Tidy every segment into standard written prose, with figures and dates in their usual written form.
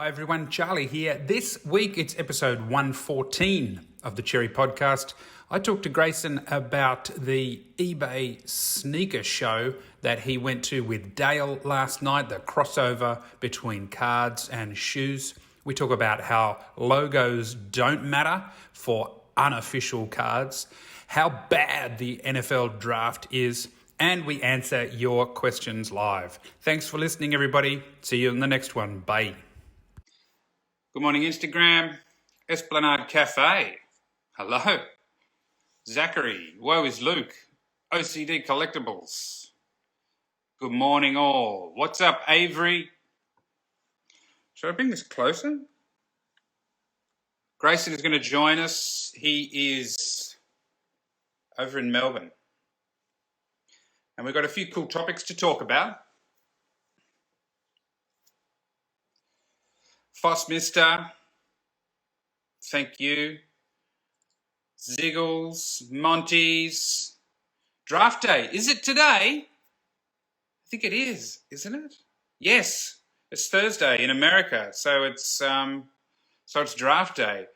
Hi everyone, Charlie here. This week it's episode 114 of the Cherry Podcast. I talked to Grayson about the eBay Sneaker Show that he went to with Dale last night, the crossover between cards and shoes. We talk about how logos don't matter for unofficial cards, how bad the NFL draft is, and we answer your questions live. Thanks for listening, everybody. See you in the next one. Bye. Good morning, Instagram. Esplanade Cafe. Hello. Zachary. Woe is Luke. OCD Collectibles. Good morning, all. What's up, Avery? Should I bring this closer? Grayson is going to join us. He is over in Melbourne. And we've got a few cool topics to talk about. Fossmister, thank you. Ziggles, Monty's. Draft day. Is it today? I think it is, isn't it? Yes, it's Thursday in America, so it's draft day.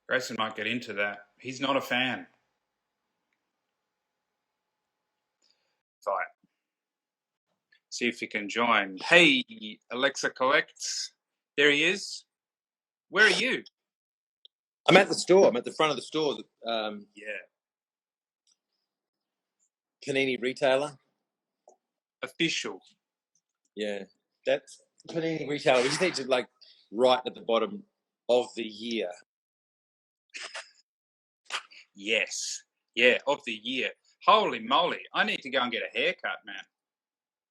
Grayson might get into that. He's not a fan. Fine. See if he can join. Hey, Alexa Collects. There he is. Where are you? I'm at the store. I'm at the front of the store. Panini retailer. Official. Yeah, that's Panini retailer. We just need to right at the bottom of the year. Yes. Yeah, of the year. Holy moly. I need to go and get a haircut, man.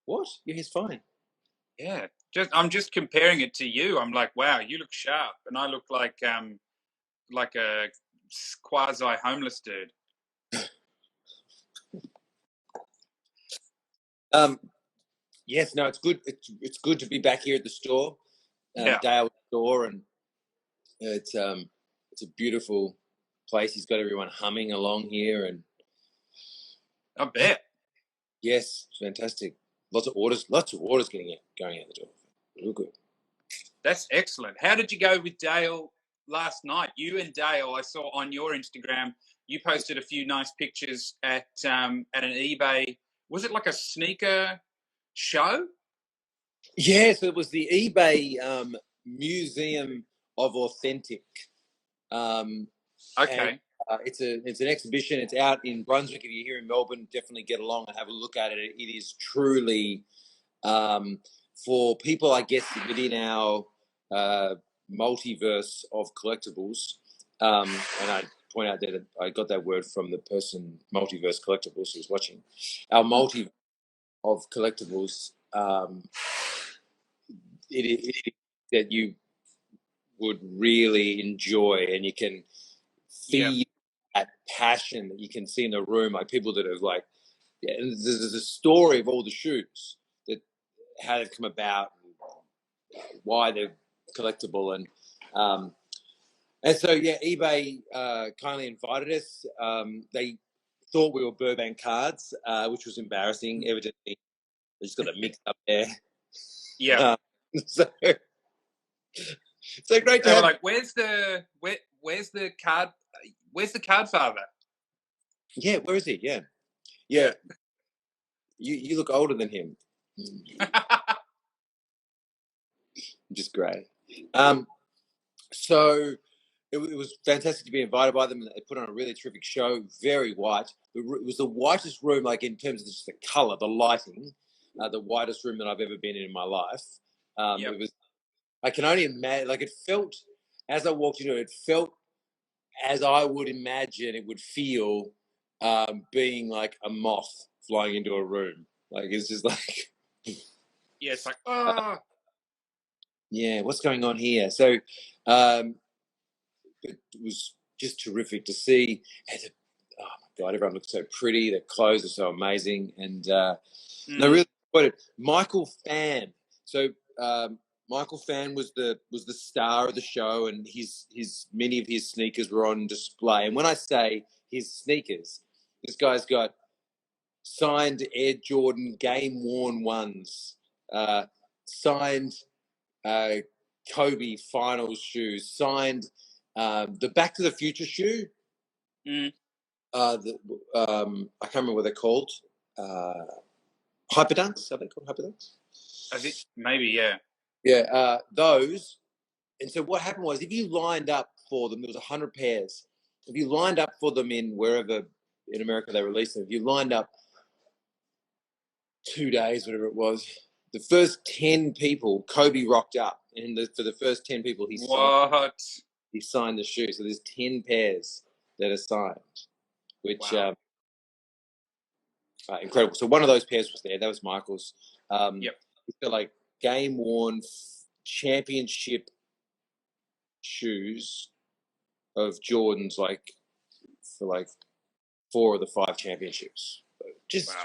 What? Yeah, he's fine. Yeah. I'm just comparing it to you. I'm like, wow, you look sharp. And I look like a quasi-homeless dude. Yes, no, it's good. It's good to be back here at the store, Dale's store, and it's a beautiful place. He's got everyone humming along here, and I bet. Yes, it's fantastic. Lots of orders going out the door. Real good. That's excellent. How did you go with Dale last night? You and Dale, I saw on your Instagram, you posted a few nice pictures at an eBay. Was it like a sneaker show? Yeah, so it was the eBay Museum of Authentic. Okay. And, it's an exhibition. It's out in Brunswick. If you're here in Melbourne, definitely get along and have a look at it. It is truly for people, I guess, within our multiverse of collectibles. And I point out that I got that word from the person, Multiverse Collectibles, who's watching. Our multiverse of collectibles, it is that you would really enjoy, and you can feel that passion that you can see in the room, like people that have and there's a story of all the shoes, that how they've come about, why they're collectible, and so eBay kindly invited us. They thought we were Burbank cards, which was embarrassing. Evidently, they just got it mixed up there. Yeah. So great to have. Like, where's the card? Where's the card father? Yeah, where is he? Yeah. You look older than him. Just great. So it was fantastic to be invited by them. They put on a really terrific show. Very white. It was the whitest room, in terms of just the color, the lighting, the whitest room that I've ever been in my life. It was. I can only imagine. It felt, as I walked into it, it felt as I would imagine it would feel, being like a moth flying into a room. It's just yeah, it's like, oh. Yeah, what's going on here? So it was just terrific to see. And oh my God, everyone looked so pretty. Their clothes are so amazing. And they really put it. Michael Phan. So Michael Phan was the star of the show, and many of his sneakers were on display. And when I say his sneakers, this guy's got signed Air Jordan game worn ones, signed Kobe finals shoes, signed the Back to the Future shoe. I can't remember what they're called. Hyperdunks, are they called Hyperdunks? I think maybe, yeah. Yeah, those. And so what happened was, if you lined up for them, there was 100 pairs. If you lined up for them in wherever in America they released them, if you lined up 2 days, whatever it was, the first 10 people, Kobe rocked up. And for the first 10 people, he signed the shoe. So there's 10 pairs that are signed, which incredible. So one of those pairs was there. That was Michael's. Yep. They're like game-worn championship shoes of Jordan's, like for like 4 of the 5 championships. Just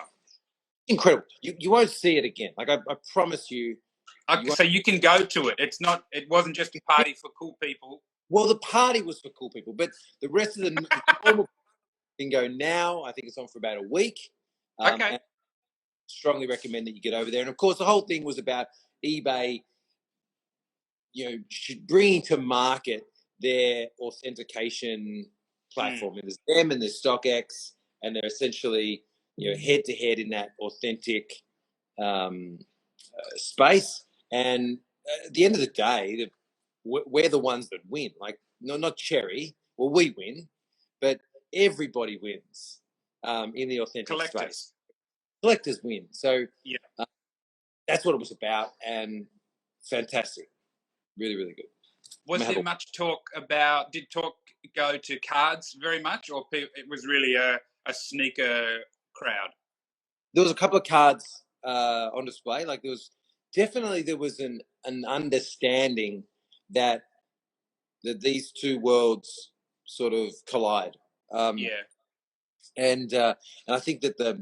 incredible. You won't see it again. Like I promise you. So you can go to it. It wasn't just a party for cool people. Well, the party was for cool people, but the rest of the normal can go now. I think it's on for about a week. Okay. And strongly recommend that you get over there. And of course, the whole thing was about eBay, bringing to market their authentication platform. And there's them and there's StockX, and they're essentially, head to head in that authentic space. And at the end of the day, we're the ones that win. Like, no, not Cherry. Well, we win, but everybody wins in the authentic space. Collectors win. So that's what it was about, and fantastic. Really, really good. Was there much talk about, did talk go to cards very much, or it was really a sneaker crowd? There was a couple of cards on display. Like there was an understanding that these two worlds sort of collide. And I think that there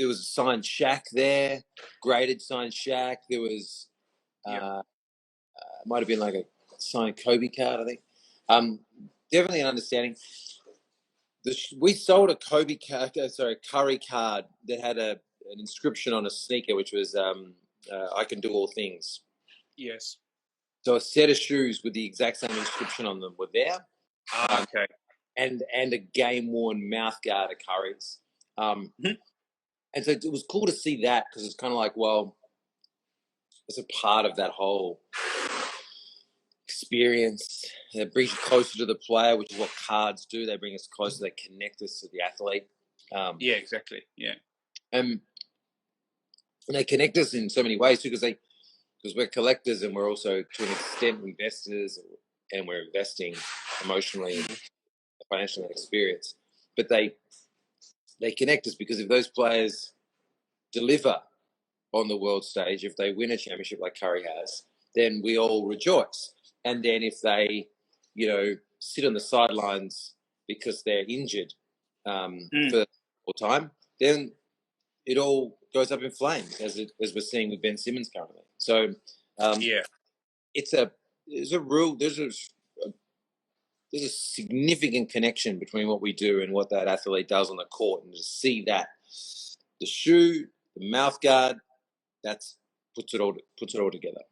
was a signed Shaq there, graded signed Shaq. There was might have been like a signed Kobe card, I think. Definitely an understanding. We sold a Curry card that had an inscription on a sneaker, which was "I can do all things." Yes. So a set of shoes with the exact same inscription on them were there. Okay. And a game-worn mouth guard of Curry's. And so it was cool to see that, because it's kind of like, well, it's a part of that whole experience. It brings you closer to the player, which is what cards do. They bring us closer. They connect us to the athlete. Yeah, exactly. Yeah. And they connect us in so many ways too, because we're collectors, and we're also, to an extent, investors, and we're investing emotionally and financially in experience. But they connect us because if those players deliver on the world stage, if they win a championship like Curry has, then we all rejoice. And then if they, sit on the sidelines because they're injured for all time, then it all goes up in flames, as we're seeing with Ben Simmons currently. So there's a significant connection between what we do and what that athlete does on the court, and to see that the shoe, the mouth guard, puts it all together.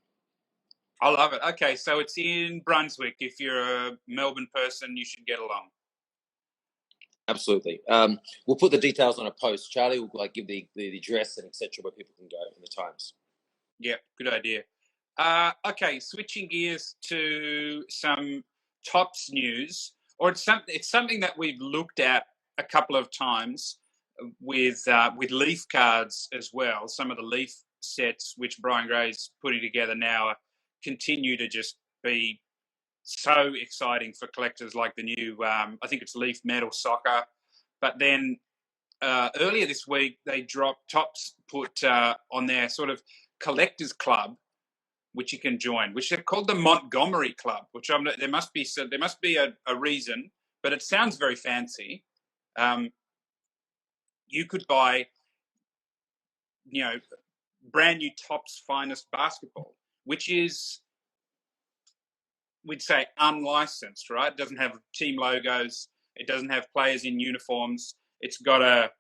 I love it. Okay, so it's in Brunswick. If you're a Melbourne person, you should get along. Absolutely. We'll put the details on a post. Charlie will give the address and etc. where people can go in the Times. Yeah, good idea. Okay, switching gears to some Tops news, or it's something that we've looked at a couple of times with Leaf cards as well. Some of the Leaf sets which Brian Gray's putting together now continue to just be so exciting for collectors, like the new, I think it's Leaf Metal Soccer. But then earlier this week, Tops put on their sort of collectors club, which you can join, which they're called the Montgomery Club, which there must be a reason, but it sounds very fancy. You could buy, brand new Tops finest basketball, which is, we'd say, unlicensed, right? It doesn't have team logos. It doesn't have players in uniforms. It's got a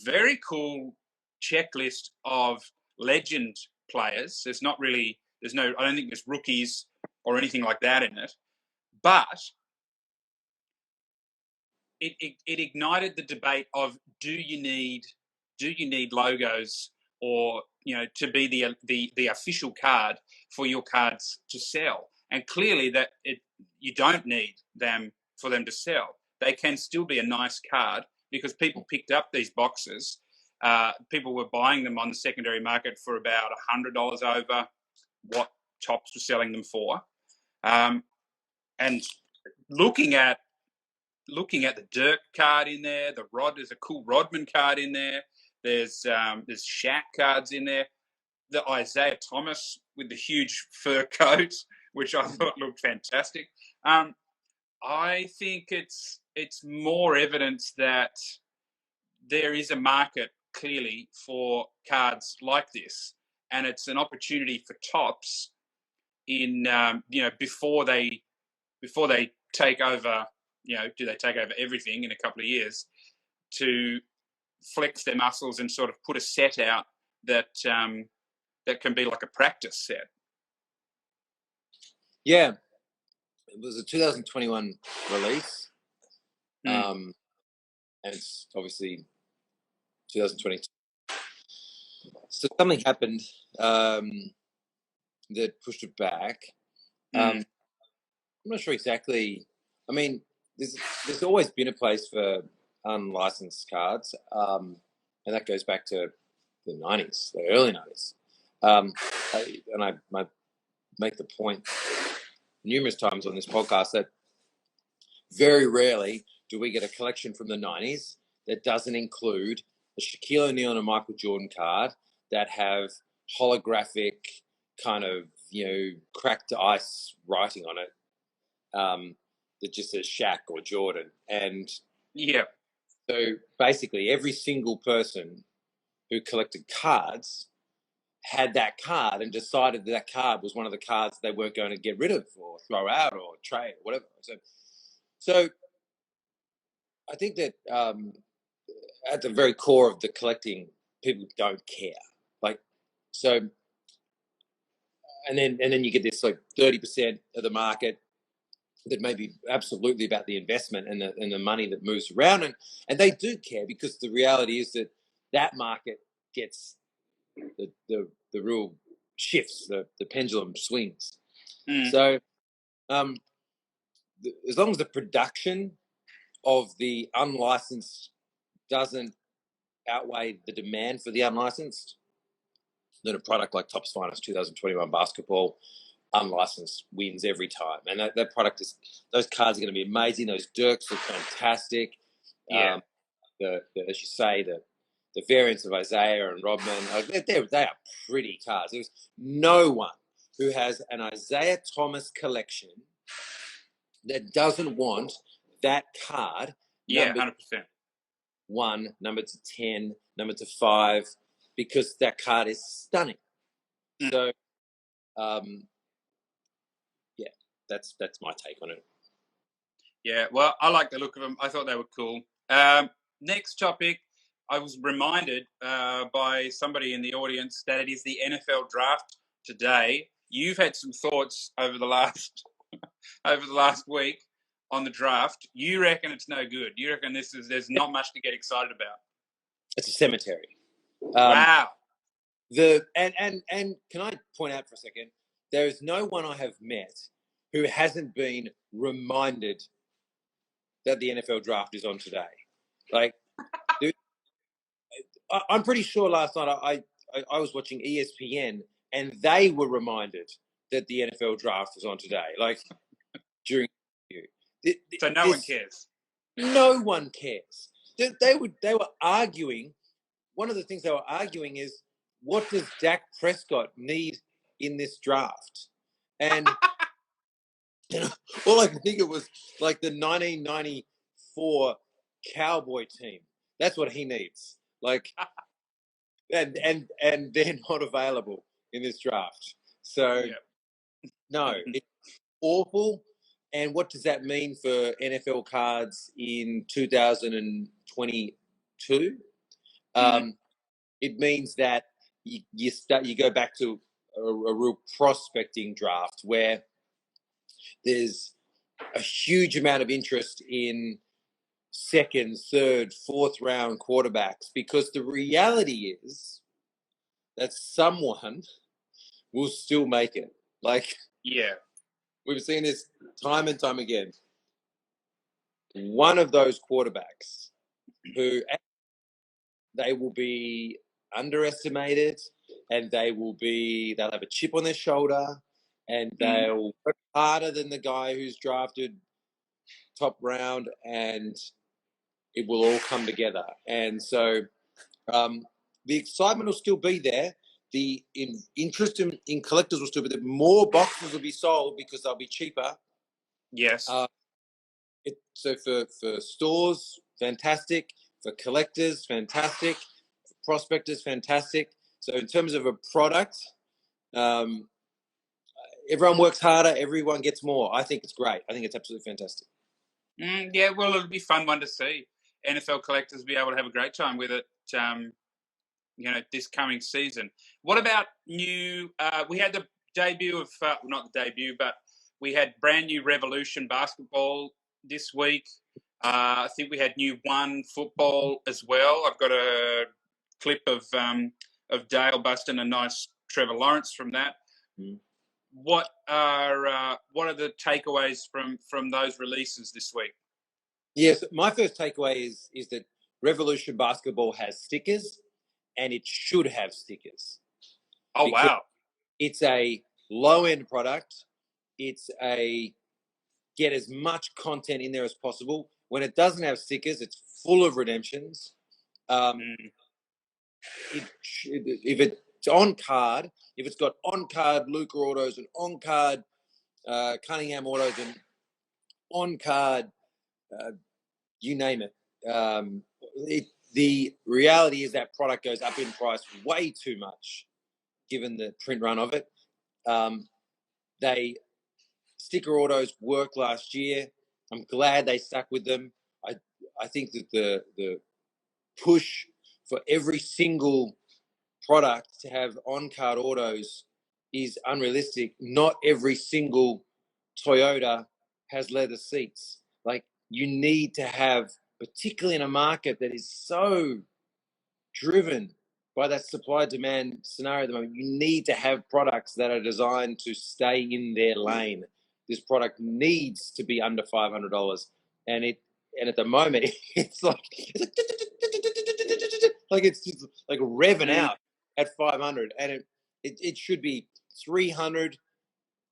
very cool checklist of legend players. I don't think there's rookies or anything like that in it. But it ignited the debate of do you need logos or to be the official card for your cards to sell, and clearly that you don't need them for them to sell. They can still be a nice card because people picked up these boxes. People were buying them on the secondary market for about $100 over what Topps was selling them for, and looking at the Dirk card in there, there's a cool Rodman card in there. There's Shaq cards in there. The Isaiah Thomas with the huge fur coat, which I thought looked fantastic. I think it's more evidence that there is a market clearly for cards like this, and it's an opportunity for Topps in before they take over. Do they take over everything in a couple of years to flex their muscles and sort of put a set out that can be like a practice set? Yeah, it was a 2021 release, and it's obviously 2022. So something happened that pushed it back. I'm not sure exactly. I mean, there's always been a place for unlicensed cards, and that goes back to the 90s, the early 90s. I make the point numerous times on this podcast that very rarely do we get a collection from the 90s that doesn't include a Shaquille O'Neal and a Michael Jordan card that have holographic kind of, cracked ice writing on it. That just says Shaq or Jordan. And so basically every single person who collected cards had that card and decided that card was one of the cards they weren't going to get rid of or throw out or trade or whatever. So I think that at the very core of the collecting, people don't care. And then you get this 30% of the market that may be absolutely about the investment and the money that moves around, and they do care because the reality is that market gets the real shifts, the pendulum swings. So as long as the production of the unlicensed doesn't outweigh the demand for the unlicensed, then a product like Topps Finest 2021 basketball unlicensed wins every time. And that product those cards are going to be amazing. Those Dirks look fantastic. Yeah. As you say, the variants of Isaiah and Rodman, they are pretty cards. There's no one who has an Isaiah Thomas collection that doesn't want that card. Yeah, 100%. 1, number to 10, number to 5, because that card is stunning. So, that's my take on it. Yeah, well, I like the look of them. I thought they were cool. Next topic, I was reminded by somebody in the audience that it is the NFL draft today. You've had some thoughts over the last week on the draft. You reckon it's no good. You reckon there's not much to get excited about. It's a cemetery. Wow. And can I point out for a second, there is no one I have met who hasn't been reminded that the NFL draft is on today. Dude, I'm pretty sure last night I was watching ESPN and they were reminded that the NFL draft was on today. During so no one cares. No one cares. They were arguing. One of the things they were arguing is, what does Dak Prescott need in this draft? And all I could think of was the 1994 Cowboy team. That's what he needs. And they're not available in this draft. So no, it's awful. And what does that mean for NFL cards in 2022? It means that you go back to a real prospecting draft where there's a huge amount of interest in second, third, fourth round quarterbacks, because the reality is that someone will still make it. Like, Yeah. we've seen this time and time again. One of those quarterbacks who they will be underestimated, and they'll have a chip on their shoulder, and they'll work harder than the guy who's drafted top round, and it will all come together. And so the excitement will still be there. The interest in collectors will still be there. More boxes will be sold because they'll be cheaper. Yes. So for stores, fantastic. For collectors, fantastic. For prospectors, fantastic. So in terms of a product, everyone works harder. Everyone gets more. I think it's great. I think it's absolutely fantastic. Yeah, well, it'll be a fun one to see. NFL collectors will be able to have a great time with it, this coming season. What about new? We had the debut of, not the debut, but we had brand new Revolution basketball this week. I think we had new One football as well. I've got a clip of Dale busting a nice Trevor Lawrence from that. What are the takeaways from those releases this week? Yes, my first takeaway is that Revolution basketball has stickers, and it should have stickers. Oh, wow. It's a low-end product. It's a get as much content in there as possible. When it doesn't have stickers, it's full of redemptions. If it's on card, if it's got on-card Luca autos and on-card Cunningham autos and on-card, you name it, the reality is that product goes up in price way too much, given the print run of it. Sticker autos worked last year. I'm glad they stuck with them. I think that the push for every single product to have on-card autos is unrealistic. Not every single Toyota has leather seats. Like, you need to have, particularly in a market that is so driven by that supply-demand scenario at the moment, you need to have products that are designed to stay in their lane. This product needs to be under $500, and at the moment it's like it's just like revving out at 500, and it should be $300,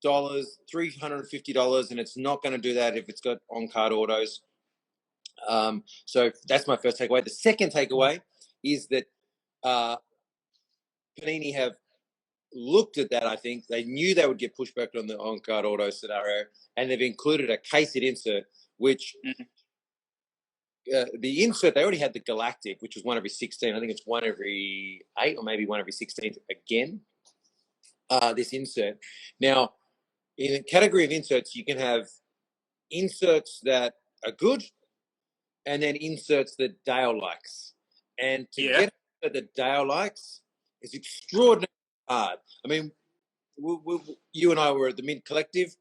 $350, and it's not going to do that if it's got on-card autos. So that's my first takeaway. The second takeaway is that Panini have looked at that. I think they knew they would get pushback on the on-card auto scenario, and they've included a case-it insert, which the insert, they already had the Galactic, which was 1 every 16. I think it's 1 every 8 or maybe 1 every 16 again, this insert. Now, in the category of inserts, you can have inserts that are good and then inserts that Dale likes. And to get that Dale likes is extraordinarily hard. I mean, you and I were at the Mint Collective.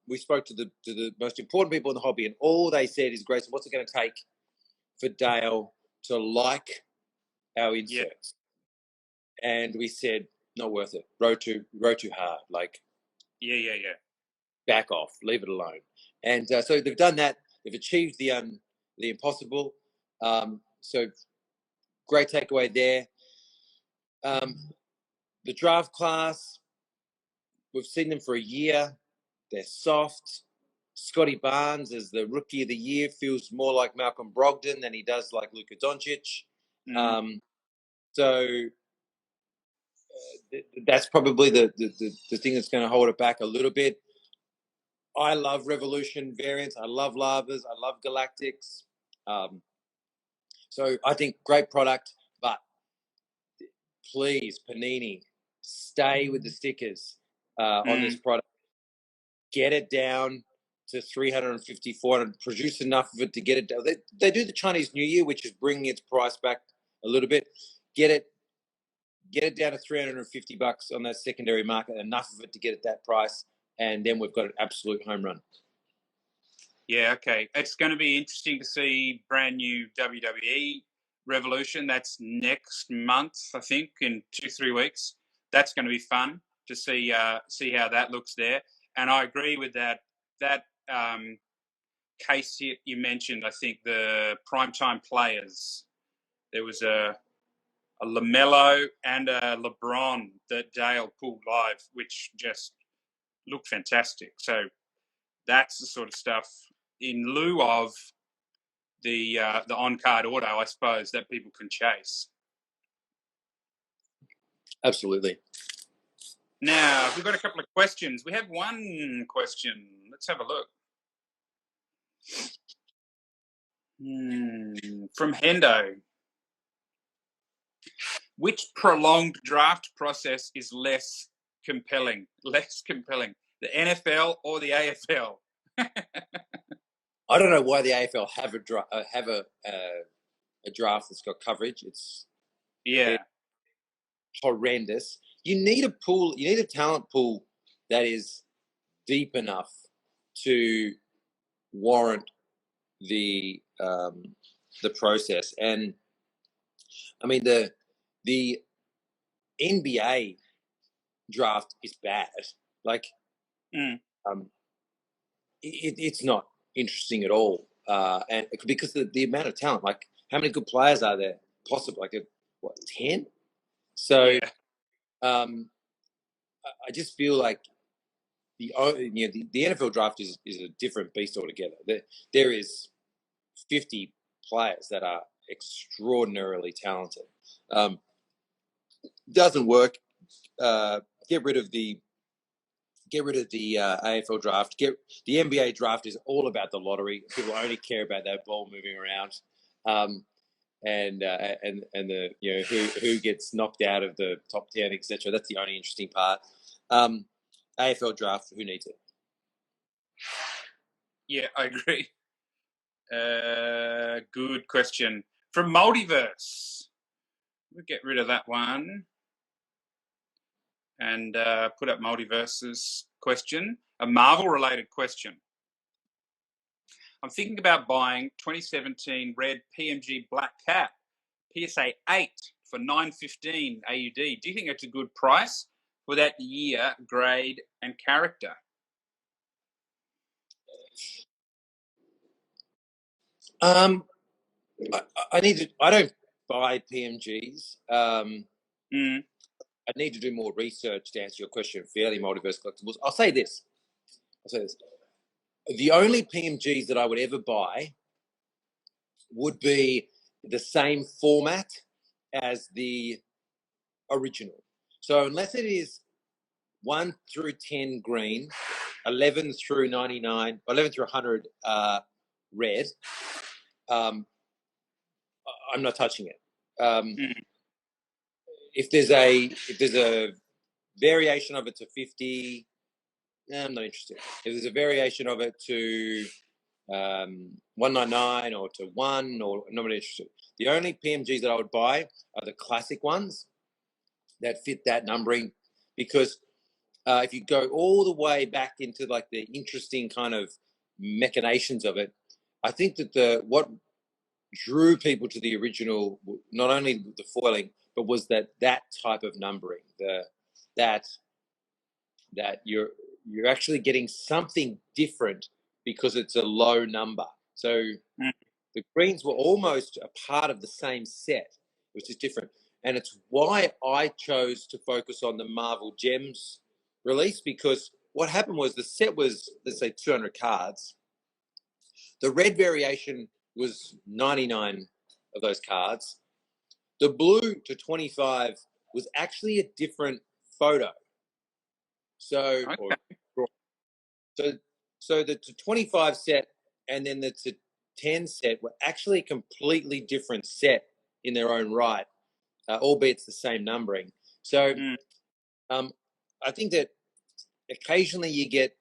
We spoke to the most important people in the hobby, and all they said is, Grayson, what's it going to take for Dale to like our inserts? And we said, not worth it. Row too hard. Like, back off. Leave it alone. And so they've done that. They've achieved the impossible. So great takeaway there. The draft class, we've seen them for a year. They're soft. Scotty Barnes as the rookie of the year feels more like Malcolm Brogdon than he does like Luka Doncic. So that's probably the thing that's going to hold it back a little bit. I love Revolution variants. I love Lavas. I love Galactics. So I think great product, but please, Panini, stay with the stickers on this product. Get it down to 350, 400, produce enough of it to get it down. They do the Chinese New Year, which is bringing its price back a little bit. Get it get it down to $350 on that secondary market, enough of it to get at that price, and then we've got an absolute home run. Yeah, okay. It's going to be interesting to see brand new WWE Revolution. That's next month, I think, in 2-3 weeks. That's going to be fun to see how that looks there. And I agree with that case you mentioned. I think the primetime players. There was a LaMelo and a LeBron that Dale pulled live, which just looked fantastic. So that's the sort of stuff in lieu of the on-card auto, I suppose, that people can chase. Absolutely. Now, we've got a couple of questions. We have one question. Let's have a look. From Hendo. Which prolonged draft process is less compelling? The NFL or the AFL? I don't know why the AFL have a draft that's got coverage. It's horrendous. You need a pool. You need a talent pool that is deep enough to warrant the process. And I mean the NBA draft is bad. Like, it's not interesting at all. And because the amount of talent, like how many good players are there? Possibly like 10. So, I just feel like the NFL draft is a different beast altogether. There is 50 players that are extraordinarily talented. Doesn't work. Get rid of the AFL draft. The NBA draft is all about the lottery. People only care about that ball moving around, and the who gets knocked out of the top 10, etc. That's the only interesting part. AFL draft, who needs it? Yeah, I agree. Good question from Multiverse. We'll get rid of that one and put up Multiverse's question, a Marvel-related question. I'm thinking about buying 2017 red PMG Black Cat PSA 8 for $9.15 AUD. Do you think it's a good price for that year, grade, and character? I don't buy PMGs. I need to do more research to answer your question fairly, Multiverse Collectibles. I'll say this. The only PMGs that I would ever buy would be the same format as the original. So unless it is 1 through 10 green, 11 through 99, 11 through 100 red, I'm not touching it. If there's a variation of it to 50, I'm not interested. If there's a variation of it to 199 or to 1, or I'm not interested. The only PMGs that I would buy are the classic ones that fit that numbering, because if you go all the way back into like the interesting kind of machinations of it, I think that what drew people to the original, not only the foiling, but was that type of numbering, that you're actually getting something different because it's a low number. So the greens were almost a part of the same set, which is different. And it's why I chose to focus on the Marvel Gems release, because what happened was the set was, let's say, 200 cards. The red variation was 99 of those cards. The blue to 25 was actually a different photo. So, so the 25 set and then the 10 set were actually a completely different set in their own right, albeit it's the same numbering. So I think that occasionally you get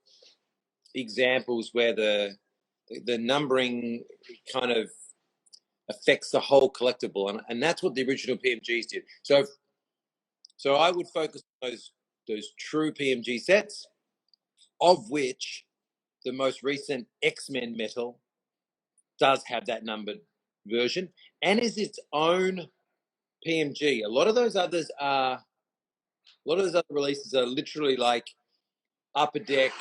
examples where the numbering kind of affects the whole collectible, and that's what the original PMGs did. So So I would focus on those true PMG sets, of which the most recent X-Men metal does have that numbered version and is its own PMG. A lot of those other releases are literally like Upper Deck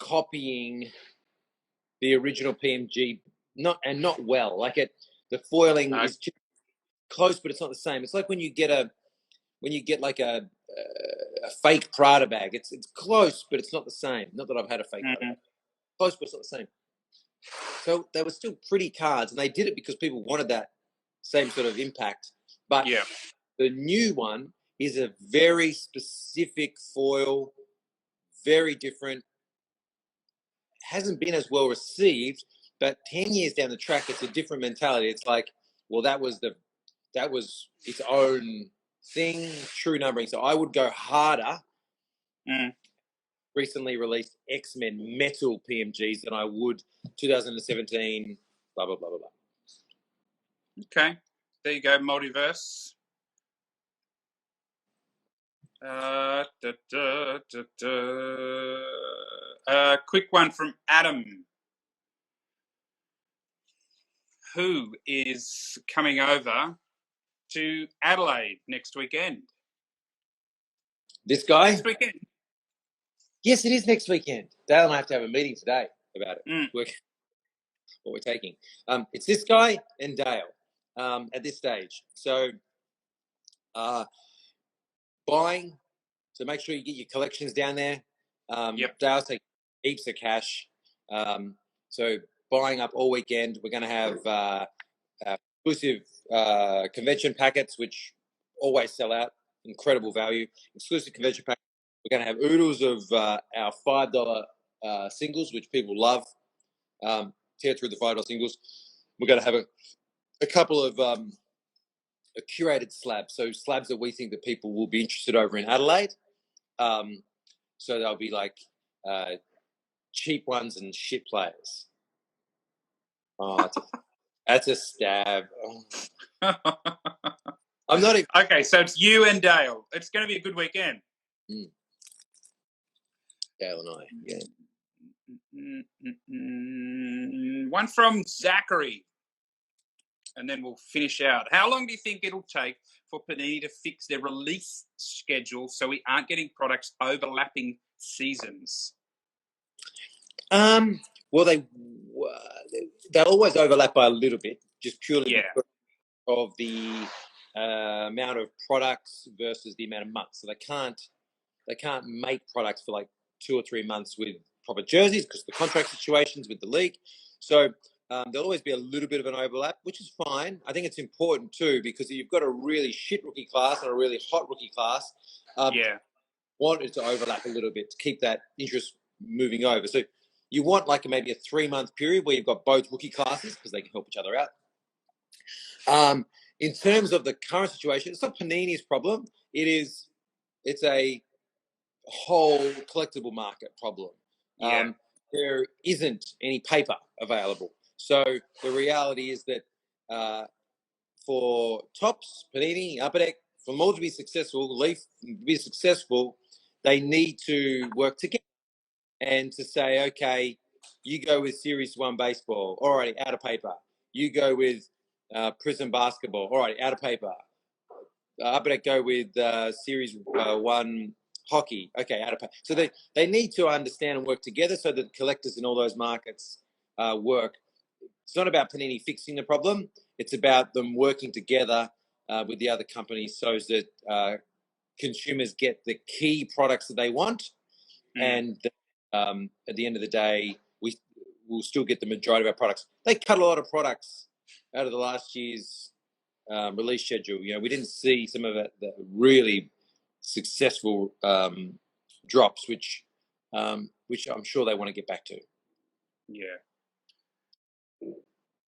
copying the original PMG, not well. Like the foiling is close, but it's not the same. It's like when you get like a fake Prada bag. It's close, but it's not the same. Not that I've had a fake Prada bag. Close, but it's not the same. So they were still pretty cards, and they did it because people wanted that same sort of impact. But the new one is a very specific foil, very different. Hasn't been as well received, but 10 years down the track, it's a different mentality. It's like, well, that was its own thing, true numbering. So I would go harder. Recently released X-Men metal PMGs than I would 2017, blah, blah, blah, blah, blah. Okay. There you go, Multiverse. Quick one from Adam, who is coming over to Adelaide next weekend. This guy? Next weekend. Yes, it is next weekend. Dale and I have to have a meeting today about it. What we're taking. It's this guy and Dale at this stage. So buying, so make sure you get your collections down there. Dale's taking heaps of cash. So buying up all weekend. We're going to have exclusive convention packets, which always sell out. Incredible value. Exclusive convention packets. We're going to have oodles of our $5 singles, which people love. Tear through the $5 singles. We're going to have a couple of a curated slabs. So slabs that we think that people will be interested over in Adelaide. So they'll be like cheap ones and shit players. Oh, that's a stab. Oh. I'm not even... Okay, so it's you and Dale. It's going to be a good weekend. Dale and I, yeah. One from Zachary, and then we'll finish out. How long do you think it'll take for Panini to fix their release schedule so we aren't getting products overlapping seasons? Well, they'll always overlap by a little bit, just purely because of the amount of products versus the amount of months. So they can't make products for like 2 or 3 months with proper jerseys because of the contract situations with the league. So there'll always be a little bit of an overlap, which is fine. I think it's important too because if you've got a really shit rookie class and a really hot rookie class, want it to overlap a little bit to keep that interest moving over. So you want like maybe a 3-month period where you've got both rookie classes because they can help each other out. In terms of the current situation, it's not Panini's problem. It's a whole collectible market problem. There isn't any paper available. So the reality is that for Topps, Panini, Upper Deck, for them all to be successful, Leaf to be successful, they need to work together and to say, okay, you go with Series 1 baseball, all right, out of paper. You go with Prism basketball, all right, out of paper. Upper Deck go with Series 1 hockey, okay, out of paper. So they need to understand and work together so that collectors in all those markets work. It's not about Panini fixing the problem. It's about them working together with the other companies so that consumers get the key products that they want. And at the end of the day, we'll still get the majority of our products. They cut a lot of products out of the last year's release schedule. You know, we didn't see some of the really successful drops, which I'm sure they want to get back to. Yeah.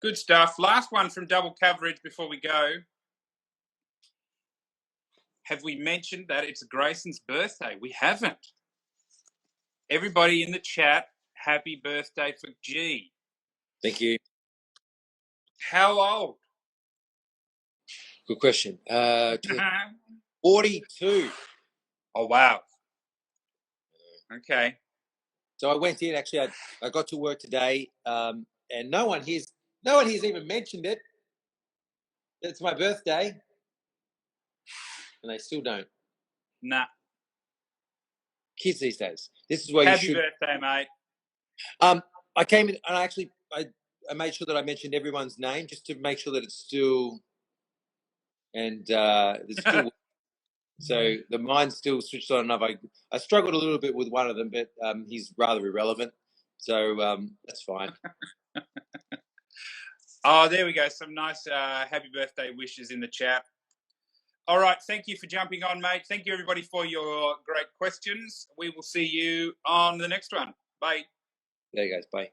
Good stuff. Last one from Double Coverage before we go. Have we mentioned that it's Grayson's birthday? We haven't. Everybody in the chat, happy birthday for G. Thank you. How old? Good question. 42. Oh, wow. Okay. So I went in. Actually, I got to work today, and no one here's even mentioned it. It's my birthday, and they still don't. Nah. Kids these days. This is where Happy you should. birthday, mate. I came in and I made sure that I mentioned everyone's name just to make sure that it's still it's still. So the mind's still switched on enough. I struggled a little bit with one of them, but he's rather irrelevant. So that's fine. Oh, there we go. Some nice happy birthday wishes in the chat. All right. Thank you for jumping on, mate. Thank you, everybody, for your great questions. We will see you on the next one. Bye. There you go. Bye.